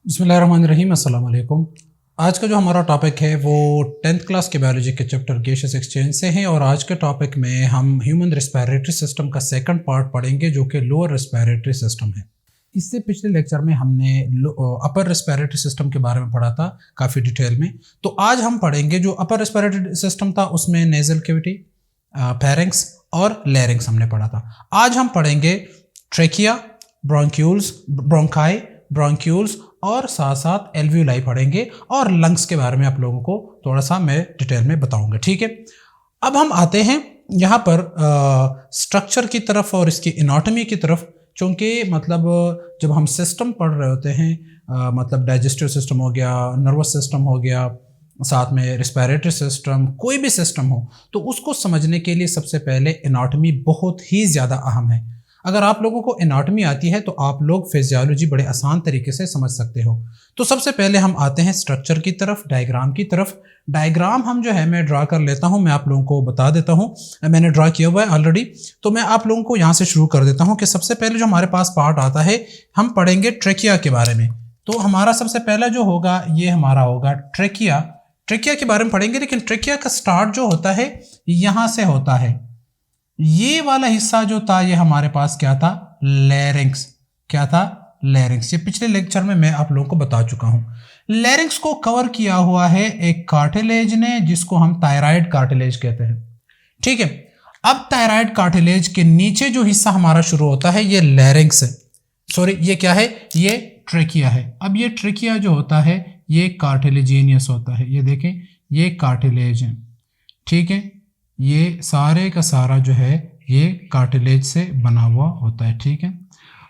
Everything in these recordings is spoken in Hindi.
बिस्मिल्लाहिर्रहमानिर्रहीम, अस्सलाम वालेकुम। आज का जो हमारा टॉपिक है वो 10th क्लास के बायोलॉजी के चैप्टर गैसेस एक्सचेंज से है और आज के टॉपिक में हम ह्यूमन रेस्पिरेटरी सिस्टम का सेकंड पार्ट पढ़ेंगे जो कि लोअर रेस्पिरेटरी सिस्टम है। इससे पिछले लेक्चर में हमने अपर रेस्पिरेटरी सिस्टम के बारे में पढ़ा था काफ़ी डिटेल में। तो आज हम पढ़ेंगे जो अपर रेस्पिरेटरी सिस्टम था उसमें नेजल कैविटी, फेरिंक्स और लैरिंक्स हमने पढ़ा था। आज हम पढ़ेंगे ट्रेकिया, ब्रोंक्यूल्स, ब्रोंकाई, ब्रोंक्यूल्स और साथ साथ एल्वियोलाई पढ़ेंगे और लंग्स के बारे में आप लोगों को थोड़ा सा मैं डिटेल में बताऊंगा। ठीक है, अब हम आते हैं यहाँ पर स्ट्रक्चर की तरफ और इसकी एनाटॉमी की तरफ। चूँकि मतलब जब हम सिस्टम पढ़ रहे होते हैं मतलब डाइजेस्टिव सिस्टम हो गया, नर्वस सिस्टम हो गया, साथ में रिस्पिरेटरी सिस्टम, कोई भी सिस्टम हो तो उसको समझने के लिए सबसे पहले एनाटॉमी बहुत ही ज़्यादा अहम है। अगर आप लोगों को एनाटॉमी आती है तो आप लोग फिजियोलॉजी बड़े आसान तरीके से समझ सकते हो। तो सबसे पहले हम आते हैं स्ट्रक्चर की तरफ, डायग्राम की तरफ। डायग्राम हम जो है मैं ड्रा कर लेता हूं, मैं आप लोगों को बता देता हूं, मैंने ड्रा किया हुआ है ऑलरेडी। तो मैं आप लोगों को यहां से शुरू कर देता हूं कि सबसे पहले जो हमारे पास पार्ट आता है हम पढ़ेंगे ट्रेकिया के बारे में। तो हमारा सबसे पहला जो होगा ये हमारा होगा ट्रेकिया। ट्रेकिया के बारे में पढ़ेंगे, लेकिन ट्रेकिया का स्टार्ट जो होता है यहां से होता है। ये वाला हिस्सा जो था ये हमारे पास क्या था, लैरिंक्स। क्या था, लैरिंक्स। ये पिछले लेक्चर में मैं आप लोगों को बता चुका हूं। लैरिंक्स को कवर किया हुआ है एक कार्टिलेज ने जिसको हम थायराइड कार्टिलेज कहते हैं। ठीक है, अब थायराइड कार्टिलेज के नीचे जो हिस्सा हमारा शुरू होता है ये लैरिंक्स है। सॉरी, ये क्या है, ये ट्रेकिया है। अब ये ट्रेकिया जो होता है ये कार्टिलेजिनियस होता है। ये देखें, ये कार्टिलेज है। ठीक है, ये सारे का सारा जो है ये कार्टिलेज से बना हुआ होता है। ठीक है,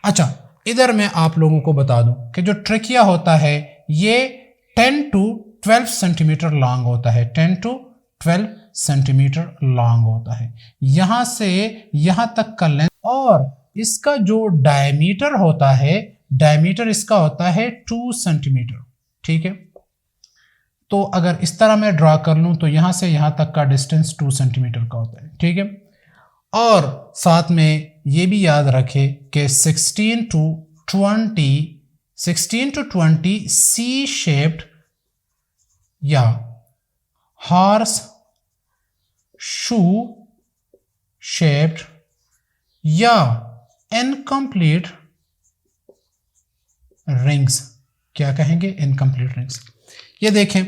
अच्छा इधर मैं आप लोगों को बता दूं कि जो ट्रेकिया होता है ये 10 to 12 सेंटीमीटर लॉन्ग होता है। 10 to 12 सेंटीमीटर लॉन्ग होता है, यहां से यहां तक का लेंथ। और इसका जो डायमीटर होता है, डायमीटर इसका होता है 2 सेंटीमीटर। ठीक है, तो अगर इस तरह मैं ड्रा कर लूं तो यहां से यहां तक का डिस्टेंस 2 सेंटीमीटर का होता है। ठीक है, और साथ में ये भी याद रखें कि 16 to 20 सी शेप्ड या हॉर्स शू शेप्ड या इनकम्प्लीट रिंग्स, क्या कहेंगे, इनकम्प्लीट रिंग्स। ये देखें,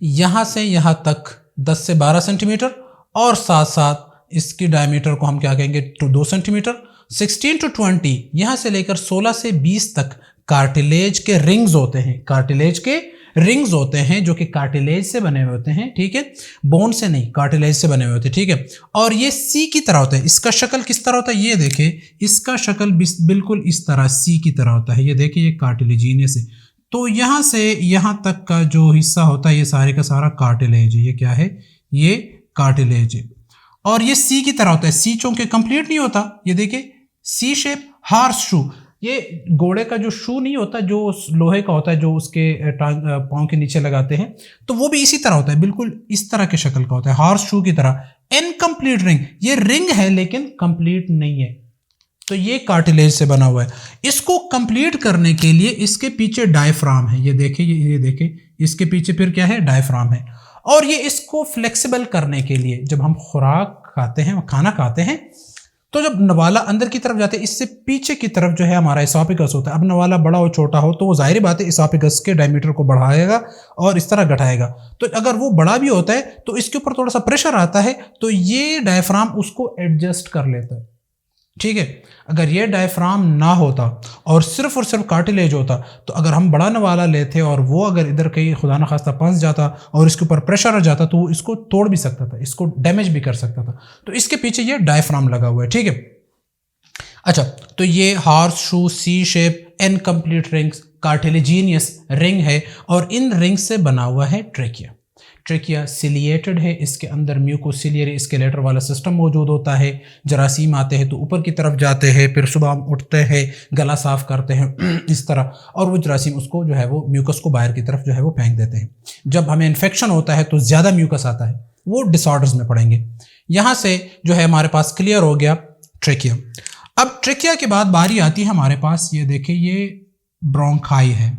यहां से यहां तक 10 से 12 सेंटीमीटर और साथ साथ इसकी डायमीटर को हम क्या कहेंगे, 2 सेंटीमीटर। 16 to 20 यहां से लेकर 16 से 20 तक कार्टिलेज के रिंग्स होते हैं। कार्टिलेज के रिंग्स होते हैं जो कि कार्टिलेज से बने हुए होते हैं। ठीक है, बोन से नहीं, कार्टिलेज से बने हुए होते हैं। ठीक है, और ये सी की तरह होता है। इसका शक्ल किस तरह होता है, ये देखें, इसका शक्ल बिल्कुल इस तरह सी की तरह होता है। ये देखिए, ये कार्टिलेजिनियस है। तो यहां से यहां तक का जो हिस्सा होता है ये सारे का सारा कार्टिलेज है। ये क्या है, ये कार्टिलेज है। और ये सी की तरह होता है। सी चूंकि कंप्लीट नहीं होता, ये देखिए सी शेप, हॉर्स शू। ये घोड़े का जो शू नहीं होता जो लोहे का होता है जो उसके पांव के नीचे लगाते हैं, तो वो भी इसी तरह होता है, बिल्कुल इस तरह के शक्ल का होता है, हॉर्स शू की तरह। इनकम्प्लीट रिंग, ये रिंग है लेकिन कंप्लीट नहीं है। तो ये कार्टिलेज से बना हुआ है। इसको कंप्लीट करने के लिए इसके पीछे डायफ्राम है। ये देखिए, ये देखिए, इसके पीछे फिर क्या है, डायफ्राम है। और ये इसको फ्लेक्सिबल करने के लिए जब हम खुराक खाते हैं, खाना खाते हैं, तो जब नवाला अंदर की तरफ जाते हैं, इससे पीछे की तरफ जो है हमारा एसोफेगस होता है। अब नवाला बड़ा हो छोटा हो तो वो जाहिर बात है एसोफेगस के डायमीटर को बढ़ाएगा और इस तरह घटाएगा। तो अगर वो बड़ा भी होता है तो इसके ऊपर थोड़ा सा प्रेशर आता है तो ये डायफ्राम उसको एडजस्ट कर लेता है। ठीक है, अगर ये डायफ्राम ना होता और सिर्फ कार्टिलेज होता तो अगर हम बड़ा नवाला लेते और वो अगर इधर कहीं खुदा न खास्ता फंस जाता और इसके ऊपर प्रेशर आ जाता तो वो इसको तोड़ भी सकता था, इसको डैमेज भी कर सकता था। तो इसके पीछे ये डायफ्राम लगा हुआ है। ठीक है, अच्छा, तो ये horseshoe C shape incomplete rings cartilaginous ring है और इन रिंग से बना हुआ है ट्रेकिया। ट्रेकिया सिलिएटेड है, इसके अंदर म्यूकोसिलियरी स्केलेटर वाला सिस्टम मौजूद होता है। जरासीम आते हैं तो ऊपर की तरफ जाते हैं, फिर सुबह हम उठते हैं, गला साफ करते हैं इस तरह, और वो जरासीम उसको जो है वो म्यूकस को बाहर की तरफ जो है वो फेंक देते हैं। जब हमें इन्फेक्शन होता है तो ज़्यादा म्यूकस आता है, वो डिसऑर्डर्स में पड़ेंगे। यहाँ से जो है हमारे पास क्लियर हो गया ट्रेकिया। अब ट्रेकिया के बाद बारी आती है हमारे पास, ये देखिए, ये ब्रोंकाई है।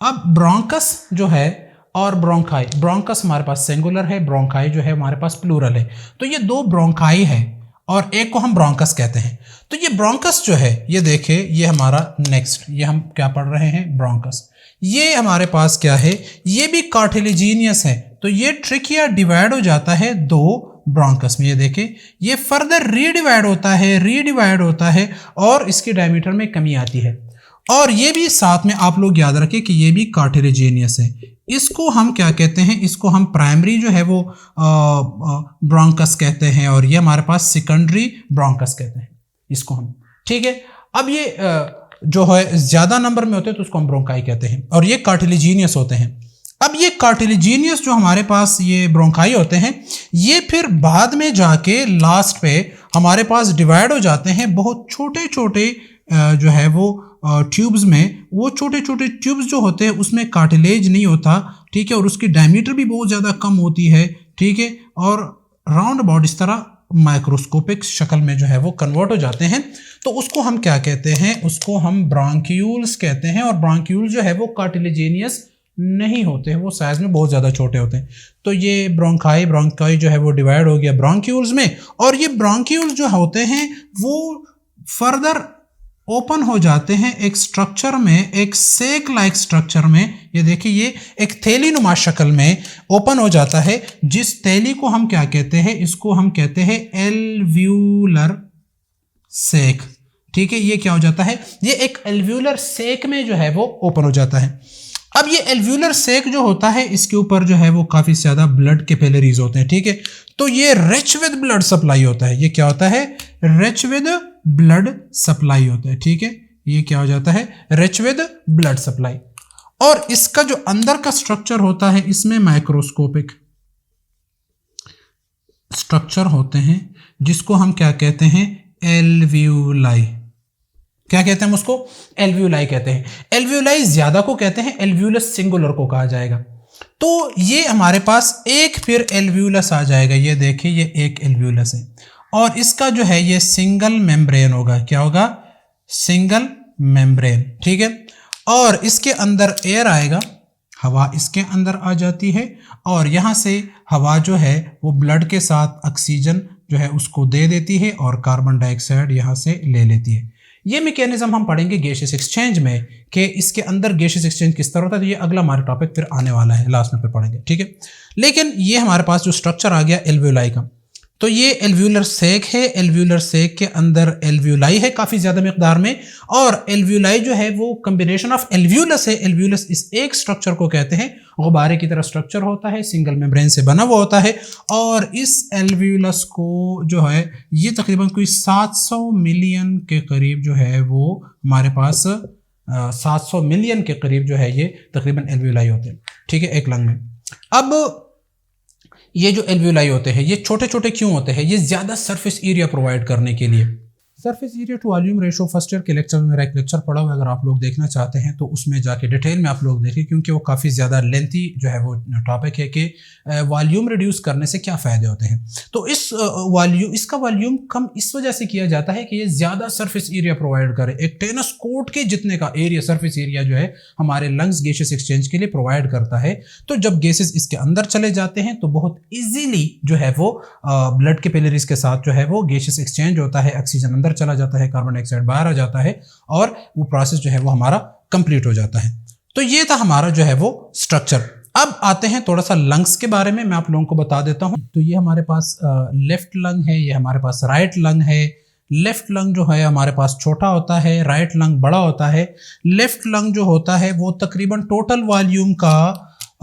अब ब्रोंकस जो है और ब्रोंकाई, ब्रोंकस हमारे पास सिंगुलर है, ब्रोंकाई जो है हमारे पास प्लूरल है। तो ये दो ब्रोंकाई है और एक को हम ब्रोंकस कहते हैं। तो ये ब्रोंकस जो है, ये देखिए, ये हमारा नेक्स्ट, ये हम क्या पढ़ रहे हैं, ब्रोंकस। ये हमारे पास क्या है, ये भी कार्टिलेजिनियस है। तो ये ट्रिकिया डिवाइड हो जाता है दो ब्रोंकस में। ये देखिए, ये फर्दर रीडिवाइड होता है और इसके डायमीटर में कमी आती है। और ये भी साथ में आप लोग याद रखें कि ये भी कार्टिलेजिनियस है। इसको हम क्या कहते हैं, इसको हम प्राइमरी जो है वो ब्रोंकस कहते हैं और ये हमारे पास सेकेंडरी ब्रोंकस कहते हैं इसको हम, ठीक है। अब ये जो है ज्यादा नंबर में होते हैं तो उसको हम ब्रोंकाई कहते हैं और ये कार्टिलेजिनियस होते हैं। अब ये कार्टिलेजिनियस जो हमारे पास ये ब्रोंकाई होते हैं, ये फिर बाद में जाके लास्ट पे हमारे पास डिवाइड हो जाते हैं बहुत छोटे छोटे जो है वो ट्यूब्स में। वो छोटे छोटे ट्यूब्स जो होते हैं उसमें कार्टिलेज नहीं होता, ठीक है, और उसकी डायमीटर भी बहुत ज़्यादा कम होती है, ठीक है, और राउंड अबाउट इस तरह माइक्रोस्कोपिक शक्ल में जो है वो कन्वर्ट हो जाते हैं। तो उसको हम क्या कहते हैं, उसको हम ब्रांक्यूल्स कहते हैं। और ब्रांक्यूल जो है वो कार्टिलेजिनियस नहीं होते हैं, वो साइज में बहुत ज़्यादा छोटे होते हैं। तो ये ब्रोंकाई जो है वो डिवाइड हो गया ब्रांक्यूल्स में, और ये ब्रांक्यूल्स जो होते हैं वो फर्दर ओपन हो जाते हैं एक स्ट्रक्चर में, एक सेक लाइक स्ट्रक्चर में। ये देखिए, ये एक थैली नुमा शक्ल में ओपन हो जाता है, जिस थैली को हम क्या कहते हैं, इसको हम कहते हैं एल्व्यूलर सेक, ठीक है। ये क्या हो जाता है, ये एक एल्व्यूलर सेक में जो है वो ओपन हो जाता है। अब ये एल्व्यूलर सेक जो होता है, इसके ऊपर जो है वो काफ़ी ज़्यादा ब्लड कैपिलरीज होते हैं, ठीक है। तो ये रिच विद ब्लड सप्लाई होता है। ये क्या होता है, रिच विद ब्लड सप्लाई होता है, ठीक है। ये क्या हो जाता है, रिच विद ब्लड सप्लाई। और इसका जो अंदर का स्ट्रक्चर होता है, इसमें माइक्रोस्कोपिक स्ट्रक्चर होते हैं, जिसको हम क्या कहते हैं, एल्व्यूलाई। क्या कहते हैं उसको, एल्व्यूलाई कहते हैं। एल्व्यूलाई ज्यादा को कहते हैं, एल्व्यूलस सिंगुलर को कहा जाएगा। तो ये हमारे पास एक फिर एल्व्यूलस आ जाएगा। ये देखिए, ये एक एल्व्यूलस है और इसका जो है ये सिंगल मेम्ब्रेन होगा। क्या होगा, सिंगल मेम्ब्रेन, ठीक है। और इसके अंदर एयर आएगा, हवा इसके अंदर आ जाती है और यहाँ से हवा जो है वो ब्लड के साथ ऑक्सीजन जो है उसको दे देती है और कार्बन डाइऑक्साइड यहाँ से ले लेती है। ये मैकेनिज्म हम पढ़ेंगे गैसियस एक्सचेंज में कि इसके अंदर गैसियस एक्सचेंज किस तरह होता है। तो ये अगला हमारा टॉपिक फिर आने वाला है, लास्ट में फिर पढ़ेंगे, ठीक है। लेकिन ये हमारे पास जो स्ट्रक्चर आ गया एल्व्यूलाई का, तो ये एल्व्यूलर सेक है। एल्व्यूलर सेक के अंदर एल्व्यूलाई है काफ़ी ज़्यादा मिकदार में, और एल्व्यूलाई जो है वो कम्बिनेशन ऑफ एल्व्यूलस है। एल्व्यूलस इस एक स्ट्रक्चर को कहते हैं, गुब्बारे की तरह स्ट्रक्चर होता है, सिंगल मेम्ब्रेन से बना हुआ होता है। और इस एल्व्यूलस को जो है ये तकरीबन कोई 700 मिलियन के करीब जो है वो हमारे पास 700 मिलियन के करीब जो है ये तकरीबन एल्व्यूलाई होते हैं, ठीक है, एक लंग में। अब ये जो एल्व्यूलाई होते हैं ये छोटे छोटे क्यों होते हैं, ये ज़्यादा सरफेस एरिया प्रोवाइड करने के लिए। Surface area to volume ratio first year के लेक्चर में मेरा एक लेक्चर पड़ा हुआ है, अगर आप लोग देखना चाहते हैं तो उसमें जाके डिटेल में आप लोग देखें, क्योंकि वो काफ़ी ज़्यादा लेंथी जो है वो टॉपिक है कि वॉल्यूम रिड्यूस करने से क्या फ़ायदे होते हैं। तो इसका वॉल्यूम कम इस वजह से किया जाता है कि ये ज़्यादा सरफेस एरिया प्रोवाइड करे। एक टेनिस कोर्ट के जितने का एरिया, सरफेस एरिया जो है हमारे लंग्स गैसेस एक्सचेंज के लिए प्रोवाइड करता है। तो जब गैसेस इसके अंदर चले जाते हैं तो बहुत ईजीली जो है वो ब्लड कैपिलरीज के साथ जो है वो गैसेस एक्सचेंज होता है, ऑक्सीजन अंदर चला जाता है, कार्बन डाइऑक्साइड बाहर आ जाता है और वो प्रोसेस जो है वो हमारा कंप्लीट हो जाता है। तो ये था हमारा जो है वो स्ट्रक्चर। अब आते हैं थोड़ा सा लंग्स के बारे में, मैं आप लोगों को बता देता हूं। तो ये हमारे पास लेफ्ट लंग है, ये हमारे पास राइट लंग है। लेफ्ट लंग जो है हमारे पास छोटा होता है, राइट लंग बड़ा होता है। लेफ्ट लंग जो होता है वो तकरीबन टोटल वॉल्यूम का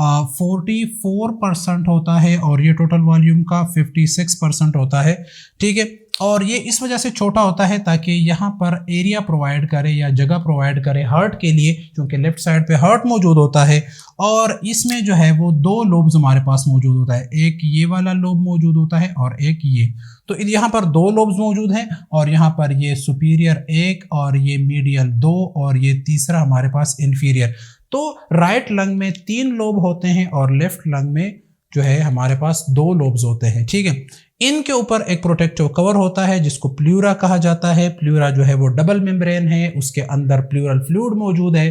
44% होता है और ये टोटल वॉल्यूम का 56% होता है, ठीक है। और ये इस वजह से छोटा होता है ताकि यहाँ पर एरिया प्रोवाइड करे या जगह प्रोवाइड करे हार्ट के लिए, क्योंकि लेफ्ट साइड पे हार्ट मौजूद होता है। और इसमें जो है वो दो लोब्स हमारे पास मौजूद होता है, एक ये वाला लोब मौजूद होता है और एक ये। तो यहाँ पर दो लोब्स मौजूद हैं और यहाँ पर ये सुपीरियर एक और ये मीडियल दो और ये तीसरा हमारे पास इंफीरियर। तो राइट लंग में 3 लोब होते हैं और लेफ्ट लंग में जो है हमारे पास 2 लोब्स होते हैं, ठीक है। इनके ऊपर एक प्रोटेक्टिव कवर होता है जिसको प्लूरा कहा जाता है। प्लूरा जो है वो डबल मेम्ब्रेन है, उसके अंदर प्लूरल फ्लूइड मौजूद है,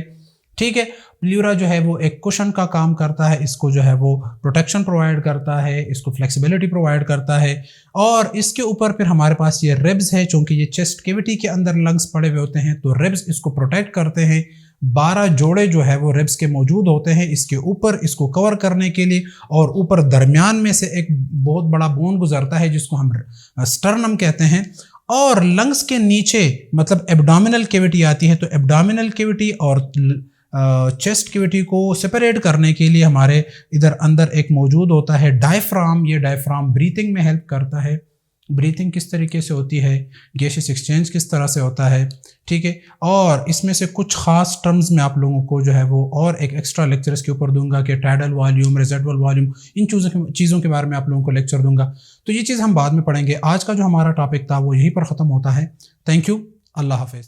ठीक है। प्लूरा जो है वो एक कुशन का काम करता है, इसको जो है वो प्रोटेक्शन प्रोवाइड करता है, इसको फ्लेक्सिबिलिटी प्रोवाइड करता है। और इसके ऊपर फिर हमारे पास ये रिब्स है, चूंकि ये चेस्ट कैविटी के अंदर लंग्स पड़े हुए होते हैं तो रिब्स इसको प्रोटेक्ट करते हैं। 12 जोड़े जो है वो रिब्स के मौजूद होते हैं इसके ऊपर, इसको कवर करने के लिए। और ऊपर दरमियान में से एक बहुत बड़ा बोन गुजरता है जिसको हम स्टर्नम कहते हैं। और लंग्स के नीचे मतलब एब्डोमिनल कैविटी आती है, तो एब्डोमिनल कैविटी और चेस्ट कैविटी को सेपरेट करने के लिए हमारे इधर अंदर एक मौजूद होता है डायफ्राम। ये डायफ्राम ब्रीथिंग में हेल्प करता है। ब्रीथिंग किस तरीके से होती है, गैसेस एक्सचेंज किस तरह से होता है, ठीक है। और इसमें से कुछ खास टर्म्स में आप लोगों को जो है वो और एक एक्स्ट्रा लेक्चर इसके ऊपर दूंगा कि टाइडल वॉल्यूम, रेसिडुअल वॉल्यूम, इन चीज़ों के बारे में आप लोगों को लेक्चर दूंगा। तो ये चीज़ हम बाद में पढ़ेंगे। आज का जो हमारा टॉपिक था वो यहीं पर ख़त्म होता है। थैंक यू, अल्लाह हाफिज़।